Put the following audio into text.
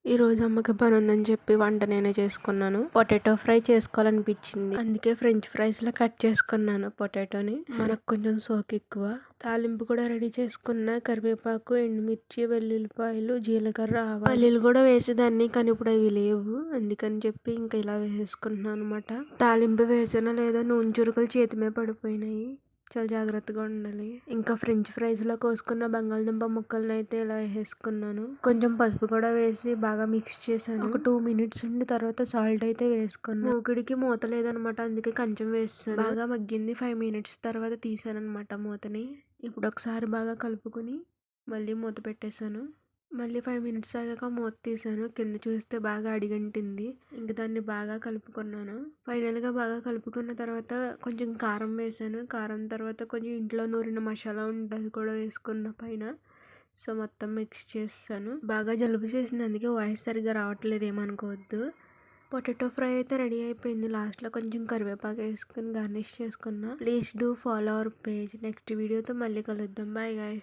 ఈరోజు అమ్మకి పని ఉందని చెప్పి వంట నేనే చేసుకున్నాను. పొటాటో ఫ్రై చేసుకోవాలనిపించింది, అందుకే ఫ్రెంచ్ ఫ్రైస్ లా కట్ చేసుకున్నాను పొటాటోని. మనకు కొంచెం సోక్ ఎక్కువ. తాలింపు కూడా రెడీ చేసుకున్న. కరివేపాకు, ఎండుమిర్చి, వెల్లుల్లిపాయలు, జీలకర్ర, ఆవాలు, పల్లీలు కూడా వేసేదాన్ని కానీ ఇప్పుడు అవి లేవు, అందుకని చెప్పి ఇంకా ఇలా వేసేసుకుంటున్నాను అనమాట. తాలింపు వేసానో లేదో నూనె చురుకలు చేతి మీద పడిపోయినాయి, చాలా జాగ్రత్తగా ఉండాలి. ఇంకా ఫ్రెంచ్ ఫ్రైస్ లో కోసుకున్న బంగాళదుంప ముక్కలను అయితే ఇలా వేసుకున్నాను. కొంచెం పసుపు కూడా వేసి బాగా మిక్స్ చేశాను. ఒక 2 మినిట్స్ ఉండి తర్వాత సాల్ట్ అయితే వేసుకున్నాను. మూకిడికి మూత లేదనమాట, అందుకే కొంచెం వేసాను. బాగా మగ్గింది. 5 మినిట్స్ తర్వాత తీసాను అనమాట మూతని. ఇప్పుడు ఒకసారి బాగా కలుపుకుని మళ్ళీ మూత పెట్టేశాను. మళ్ళీ 5 మినిట్స్ ఆగాక మూత తీసాను. కింద చూస్తే బాగా అడిగంటింది. ఇంక దాన్ని బాగా కలుపుకున్నాను. ఫైనల్గా బాగా కలుపుకున్న తర్వాత కొంచెం కారం వేసాను. కారం తర్వాత కొంచెం ఇంట్లో నూరిన మసాలా ఉంటుంది కూడా వేసుకున్న పైన. సో మొత్తం మిక్స్ చేస్తాను. బాగా జలుబు చేసింది, అందుకే వాయిస్ సరిగ్గా రావట్లేదు, ఏమనుకోవద్దు. పొటాటో ఫ్రై అయితే రెడీ అయిపోయింది. లాస్ట్లో కొంచెం కరివేపాకు వేసుకుని గార్నిష్ చేసుకున్నా. Please do follow our page. Next వీడియోతో మళ్ళీ కలుద్దాం. Bye guys.